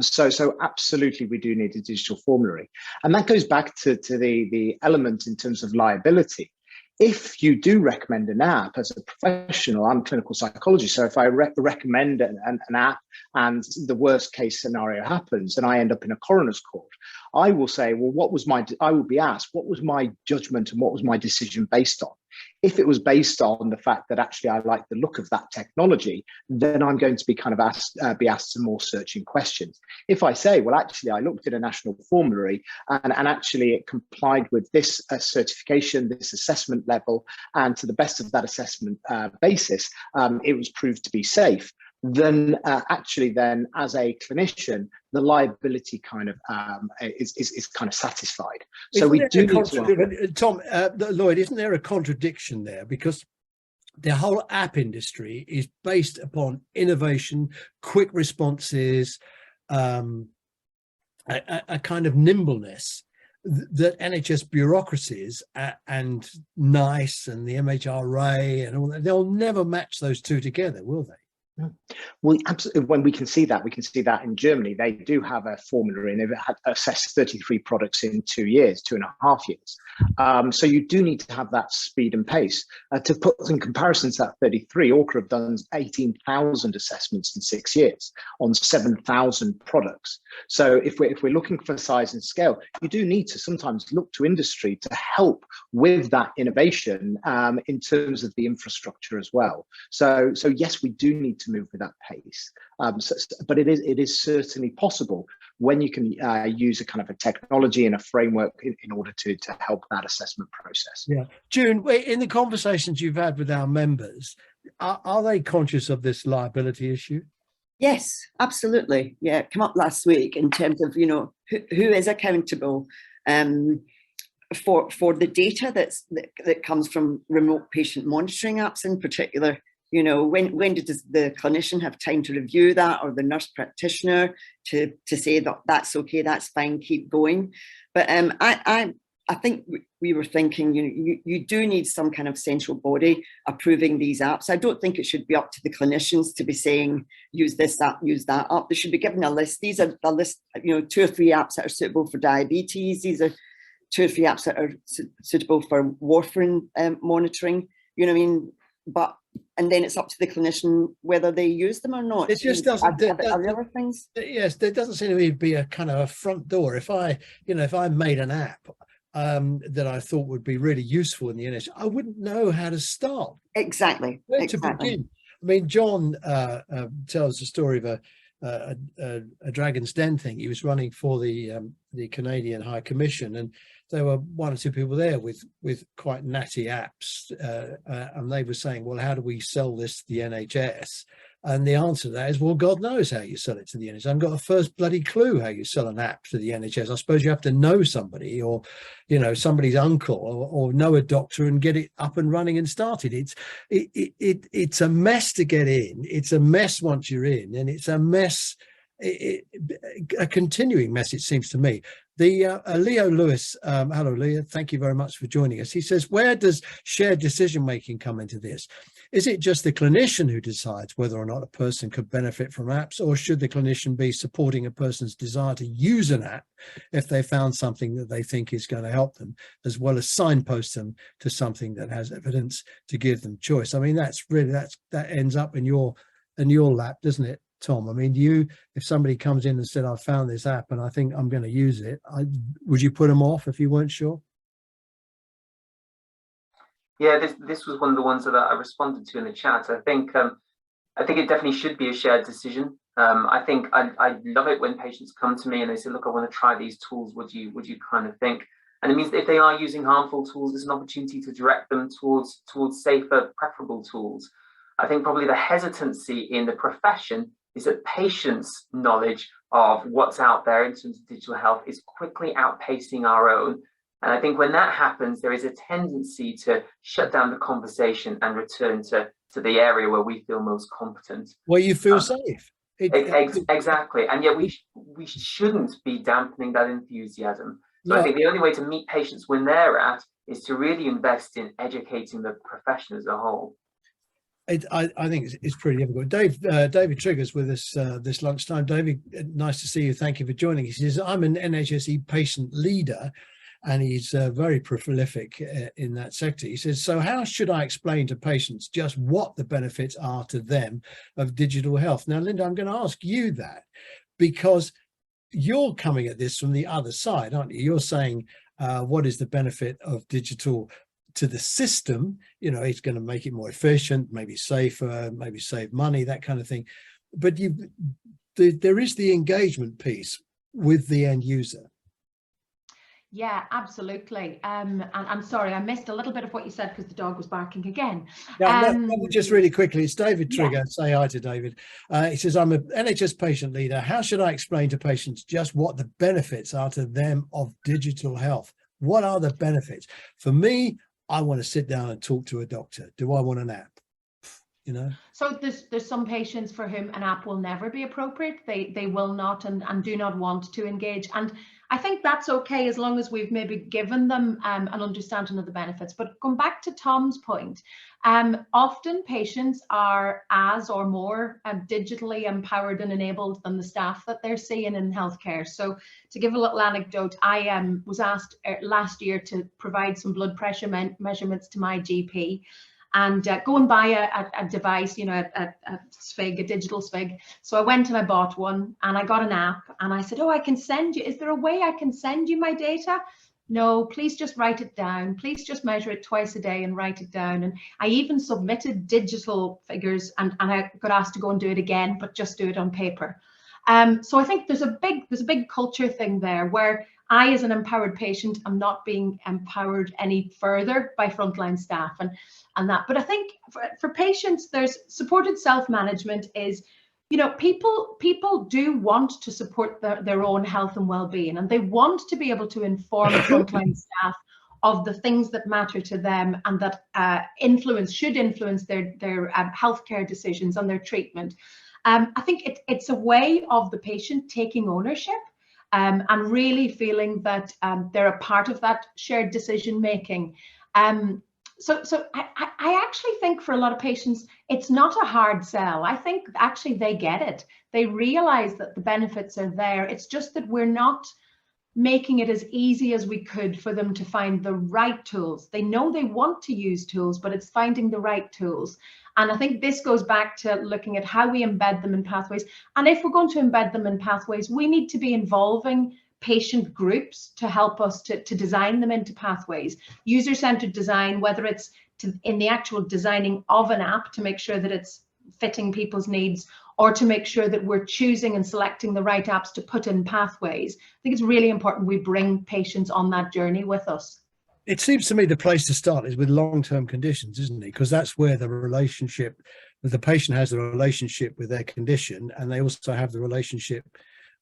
So absolutely, we do need a digital formulary, and that goes back to the element in terms of liability. If you do recommend an app as a professional, I'm a clinical psychologist, so if I recommend an app and the worst case scenario happens and I end up in a coroner's court, I will say, well, I will be asked, what was my judgment and what was my decision based on? If it was based on the fact that actually I like the look of that technology, then I'm going to be kind of asked some more searching questions. If I say, well, actually, I looked at a national formulary and actually it complied with this certification, this assessment level, and to the best of that assessment basis, it was proved to be safe, then actually then as a clinician, the liability kind of is kind of satisfied. So we do need to... Tom, Lloyd, isn't there a contradiction there? Because the whole app industry is based upon innovation, quick responses, a kind of nimbleness that NHS bureaucracies and NICE and the MHRA and all that, they'll never match those two together, will they? Well, absolutely. When we can see that in Germany, they do have a formulary and they've assessed 33 products in 2 years, 2.5 years. So you do need to have that speed and pace. To put in comparison to that 33, ORCHA have done 18,000 assessments in 6 years on 7,000 products. So if we're looking for size and scale, you do need to sometimes look to industry to help with that innovation in terms of the infrastructure as well. So yes, we do need to move with that pace, but it is certainly possible when you can use a kind of a technology and a framework in order to help that assessment process. Yeah, June, in the conversations you've had with our members, are they conscious of this liability issue? Yes, absolutely. Yeah, it came up last week in terms of, you know, who is accountable for the data that comes from remote patient monitoring apps in particular. You know, when does the clinician have time to review that, or the nurse practitioner to say that that's okay, that's fine, keep going? But I think we were thinking, you know, you do need some kind of central body approving these apps. I don't think it should be up to the clinicians to be saying, use this app, use that app. They should be given a list. These are the list, you know, 2 or 3 apps that are suitable for diabetes. These are 2 or 3 apps that are suitable for warfarin monitoring. You know what I mean? And then it's up to the clinician whether they use them or not. It just doesn't. Other things. Yes, there doesn't seem to be a kind of a front door. If I made an app that I thought would be really useful in the NHS, I wouldn't know how to start. Exactly. Where to begin? I mean, John tells the story of a Dragon's Den thing. He was running for the Canadian High Commission, and there were 1 or 2 people there with quite natty apps, and they were saying, well, how do we sell this to the NHS? And the answer to that is, well, God knows how you sell it to the NHS. I haven't got the first bloody clue how you sell an app to the NHS. I suppose you have to know somebody, or, you know, somebody's uncle, or know a doctor and get it up and running and started. It's a mess to get in. It's a mess once you're in, and it's a mess, a continuing mess, it seems to me. The Leo Lewis, hello Leo, thank you very much for joining us. He says, where does shared decision making come into this? Is it just the clinician who decides whether or not a person could benefit from apps, or should the clinician be supporting a person's desire to use an app if they found something that they think is going to help them, as well as signpost them to something that has evidence to give them choice? I mean, that ends up in your lap, doesn't it, Tom? I mean, if somebody comes in and said, I found this app and I think I'm going to use it, would you put them off if you weren't sure? Yeah, this was one of the ones that I responded to in the chat. I think it definitely should be a shared decision. I think I love it when patients come to me and they say, look, I want to try these tools. Would you kind of think? And it means that if they are using harmful tools, there's an opportunity to direct them towards safer, preferable tools. I think probably the hesitancy in the profession is that patients' knowledge of what's out there in terms of digital health is quickly outpacing our own. And I think when that happens, there is a tendency to shut down the conversation and return to the area where we feel most competent. Where you feel safe. Exactly. And yet we shouldn't be dampening that enthusiasm. So I think the only way to meet patients when they're at is to really invest in educating the profession as a whole. I think it's pretty difficult. David Trigger's with us this lunchtime. David, nice to see you. Thank you for joining us. He says, I'm an NHSE patient leader, and he's very prolific in that sector. He says, so how should I explain to patients just what the benefits are to them of digital health? Now, Linda, I'm going to ask you that, because you're coming at this from the other side, aren't you? You're saying, what is the benefit of digital to the system, you know, it's going to make it more efficient, maybe safer, maybe save money, that kind of thing. But there is the engagement piece with the end user. Yeah, absolutely. And I'm sorry, I missed a little bit of what you said because the dog was barking again. Just really quickly, it's David Trigger. Yeah. Say hi to David. He says, I'm an NHS patient leader. How should I explain to patients just what the benefits are to them of digital health? What are the benefits? For me, I want to sit down and talk to a doctor. Do I want an app? You know? So there's some patients for whom an app will never be appropriate. They will not and do not want to engage. And I think that's okay as long as we've maybe given them an understanding of the benefits. But going back to Tom's point, often patients are as or more digitally empowered and enabled than the staff that they're seeing in healthcare. So to give a little anecdote, I was asked last year to provide some blood pressure measurements to my GP. And go and buy a device, you know, a SFIG, a digital SFIG. So I went and I bought one and I got an app and I said, oh, I can send you, is there a way I can send you my data? No, please just write it down. Please just measure it twice a day and write it down. And I even submitted digital figures and I got asked to go and do it again, but just do it on paper. So I think there's a big culture thing there where I, as an empowered patient, am not being empowered any further by frontline staff and that. But I think for patients, there's supported self-management is, you know, people do want to support their own health and well-being, and they want to be able to inform frontline staff of the things that matter to them and that should influence their healthcare decisions and their treatment. I think it's a way of the patient taking ownership and really feeling that they're a part of that shared decision making. So I actually think for a lot of patients, it's not a hard sell. I think actually they get it. They realize that the benefits are there. It's just that we're not making it as easy as we could for them to find the right tools. They know they want to use tools, but it's finding the right tools. And I think this goes back to looking at how we embed them in pathways. And if we're going to embed them in pathways, we need to be involving patient groups to help us to design them into pathways. User-centered design, whether it's in the actual designing of an app to make sure that it's fitting people's needs, or to make sure that we're choosing and selecting the right apps to put in pathways. I think it's really important we bring patients on that journey with us. It seems to me the place to start is with long-term conditions, isn't it? Because that's where the relationship with the patient has the relationship with their condition, and they also have the relationship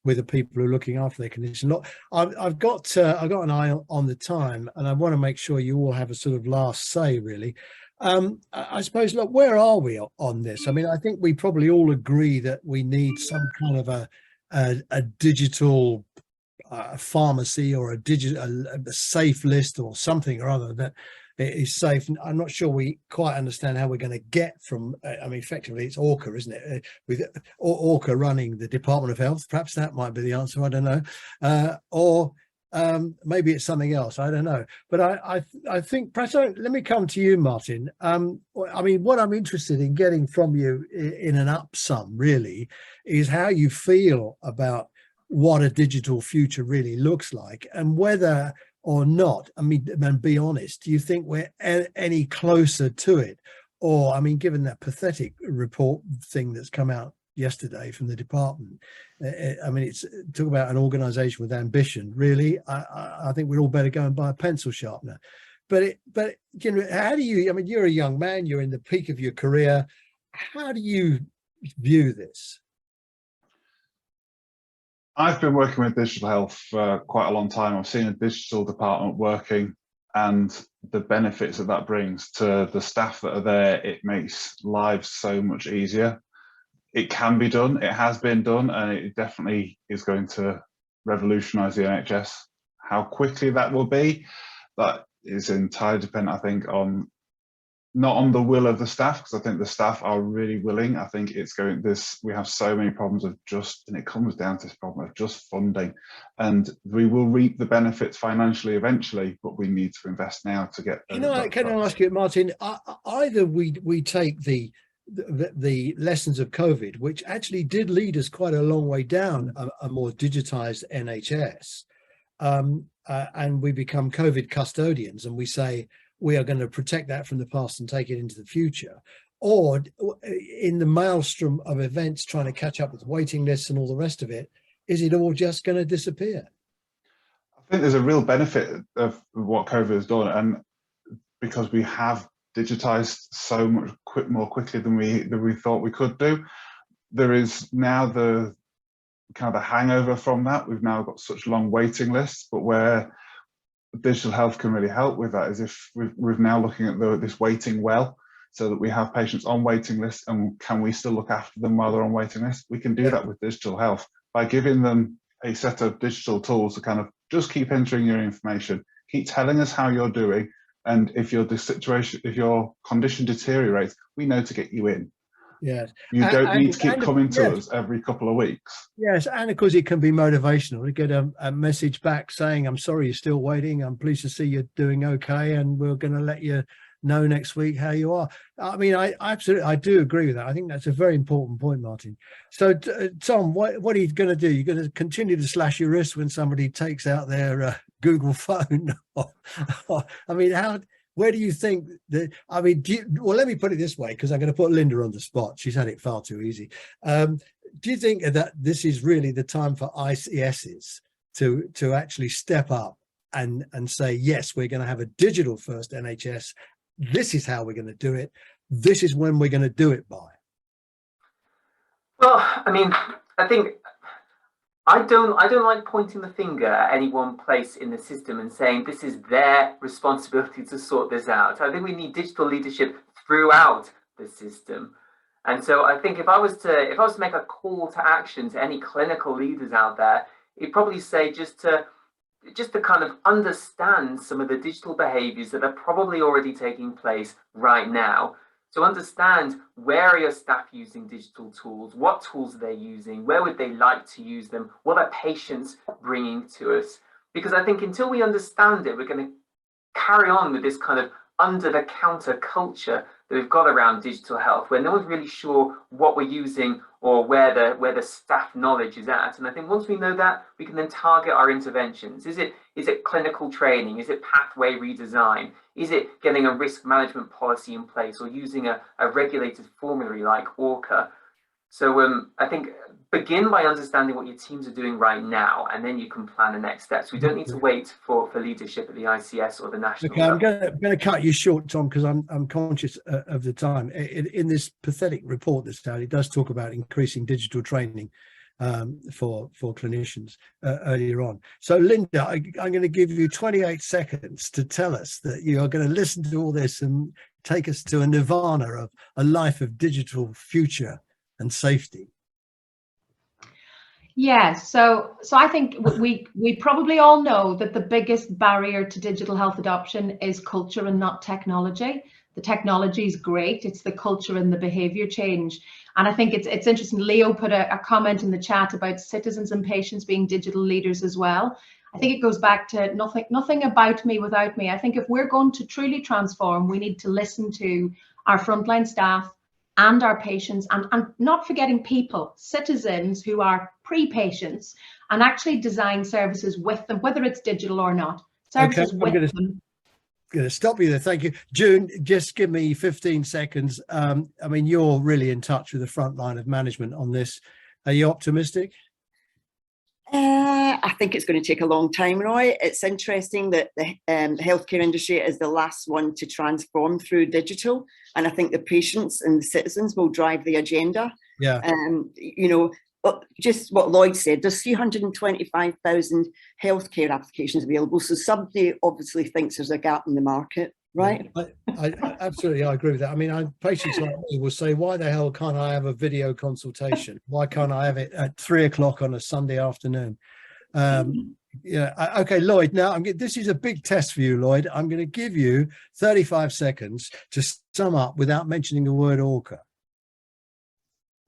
with the people who are looking after their condition. Look, I've got an eye on the time, and I want to make sure you all have a sort of last say, really. I suppose, look, where are we on this? I mean, I think we probably all agree that we need some kind of a digital pharmacy or a safe list or something or other that is safe. And I'm not sure we quite understand how we're going to get from, I mean, effectively it's ORCHA, isn't it? With ORCHA running the Department of Health, perhaps that might be the answer, I don't know. Or maybe it's something else, I don't know. But I think, perhaps, let me come to you, Martin. I mean, what I'm interested in getting from you in an upsum, really, is how you feel about what a digital future really looks like, and whether or not, I mean, and be honest, do you think we're any closer to it? Or, I mean, given that pathetic report thing that's come out yesterday from the department, I mean, it's talk about an organization with ambition. Really, I think we'd all better go and buy a pencil sharpener. But you know, how do you, I mean, you're a young man, you're in the peak of your career. How do you view this? I've been working with digital health for quite a long time. I've seen a digital department working, and the benefits that brings to the staff that are there. It makes lives so much easier. It can be done, it has been done, and it definitely is going to revolutionise the NHS. How quickly that will be, that is entirely dependent, I think, on not on the will of the staff, because I think the staff are really willing. I think it's going we have so many problems of and it comes down to this problem of just funding, and we will reap the benefits financially eventually, but we need to invest now to get. You know, can I ask you, Martin, either we take the lessons of COVID, which actually did lead us quite a long way down a more digitized NHS, and we become COVID custodians, and we say, we are going to protect that from the past and take it into the future? Or in the maelstrom of events trying to catch up with waiting lists and all the rest of it, is it all just going to disappear? I think there's a real benefit of what COVID has done, and because we have digitized so much more quickly than we thought we could do, there is now the kind of the hangover from that. We've now got such long waiting lists, but where digital health can really help with that is if we're now looking at this waiting well, so that we have patients on waiting lists, and can we still look after them while they're on waiting lists? We can do that with digital health by giving them a set of digital tools to kind of just keep entering your information, keep telling us how you're doing, and if your condition deteriorates, we know to get you in. Yes. You don't need to keep coming to us every couple of weeks. Yes, and of course it can be motivational to get a message back saying, I'm sorry you're still waiting, I'm pleased to see you're doing okay, and we're going to let you know next week how you are. I mean, I do agree with that. I think that's a very important point, Martin. So Tom, what are you going to do? You're going to continue to slash your wrist when somebody takes out their Google phone? I mean, where do you think that, I mean, well, let me put it this way, because I'm going to put Linda on the spot. She's had it far too easy. Do you think that this is really the time for ICSs to actually step up and say, yes, we're going to have a digital first NHS. This is how we're going to do it. This is when we're going to do it by. Well, I mean, I think I don't like pointing the finger at any one place in the system and saying this is their responsibility to sort this out. I think we need digital leadership throughout the system. And so I think if I was to make a call to action to any clinical leaders out there, it'd probably say just to kind of understand some of the digital behaviors that are probably already taking place right now. So understand, where are your staff using digital tools? What tools are they using? Where would they like to use them? What are patients bringing to us? Because I think until we understand it, we're going to carry on with this kind of under-the-counter culture that we've got around digital health, where no one's really sure what we're using or where the staff knowledge is at. And I think once we know that, we can then target our interventions. Is it clinical training? Is it pathway redesign? Is it getting a risk management policy in place, or using a regulated formulary like ORCHA? So I think begin by understanding what your teams are doing right now, and then you can plan the next steps. We don't need to wait for leadership at the ICS or the national Okay, I'm going to cut you short, Tom, because I'm conscious of the time. In this pathetic report that's out, it does talk about increasing digital training for clinicians earlier on. So Linda, I'm going to give you 28 seconds to tell us that you are going to listen to all this and take us to a nirvana of a life of digital future and safety. Yeah, so I think we probably all know that the biggest barrier to digital health adoption is culture and not technology. The technology is great, it's the culture and the behavior change. And I think it's interesting, Leo put a comment in the chat about citizens and patients being digital leaders as well. I think it goes back to nothing about me without me. I think if we're going to truly transform, we need to listen to our frontline staff and our patients, and not forgetting people, citizens who are pre-patients, and actually design services with them, whether it's digital or not. Services with them. I'm going to stop you there. Thank you. June, just give me 15 seconds. I mean, you're really in touch with the front line of management on this. Are you optimistic? I think it's going to take a long time, Roy. It's interesting that the healthcare industry is the last one to transform through digital. And I think the patients and the citizens will drive the agenda. Yeah. You know, just what Lloyd said, there's 325,000 healthcare applications available. So somebody obviously thinks there's a gap in the market, right? I absolutely, I agree with that. I mean, patients like me will say, why the hell can't I have a video consultation? Why can't I have it at 3 o'clock on a Sunday afternoon? Yeah. Okay, Lloyd, now this is a big test for you, Lloyd. I'm going to give you 35 seconds to sum up without mentioning the word ORCHA.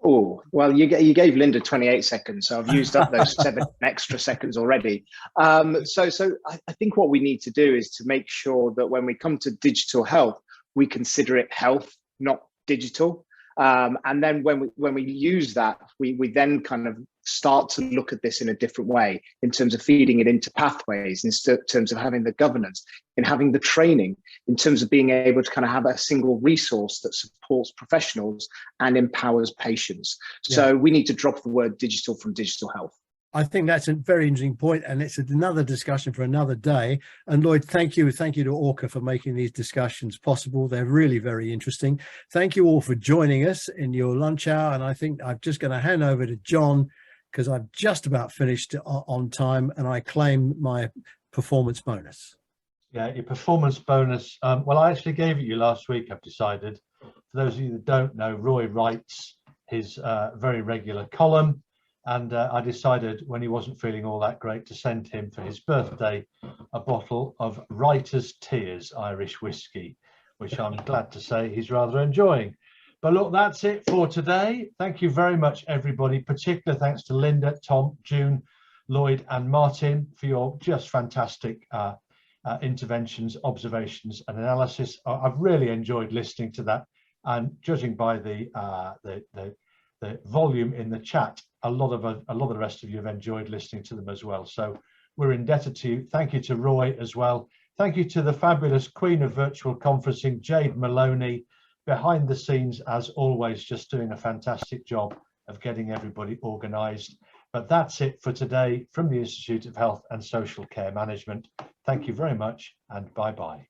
Oh, well, you gave Linda 28 seconds, so I've used up those 7 extra seconds already. So I think what we need to do is to make sure that when we come to digital health, we consider it health, not digital. And then when we use that, we then kind of start to look at this in a different way, in terms of feeding it into pathways, in terms of having the governance, in having the training, in terms of being able to kind of have a single resource that supports professionals and empowers patients. So we need to drop the word digital from digital health. I think that's a very interesting point, and it's another discussion for another day. And Lloyd, thank you to ORCHA for making these discussions possible. They're really very interesting. Thank you all for joining us in your lunch hour. And I think I'm just going to hand over to John, because I've just about finished on time, and I claim my performance bonus. Yeah, your performance bonus. Well, I actually gave it you last week, I've decided. For those of you that don't know, Roy writes his very regular column. And I decided when he wasn't feeling all that great to send him for his birthday a bottle of Writer's Tears Irish whiskey, which I'm glad to say he's rather enjoying. But look, that's it for today. Thank you very much, everybody. Particular thanks to Linda, Tom, June, Lloyd and Martin for your just fantastic interventions, observations and analysis. I've really enjoyed listening to that, and judging by the volume in the chat, a lot of the rest of you have enjoyed listening to them as well. So we're indebted to you. Thank you to Roy as well. Thank you to the fabulous Queen of Virtual Conferencing, Jade Maloney, behind the scenes as always, just doing a fantastic job of getting everybody organised. But that's it for today from the Institute of Health and Social Care Management. Thank you very much, and bye-bye.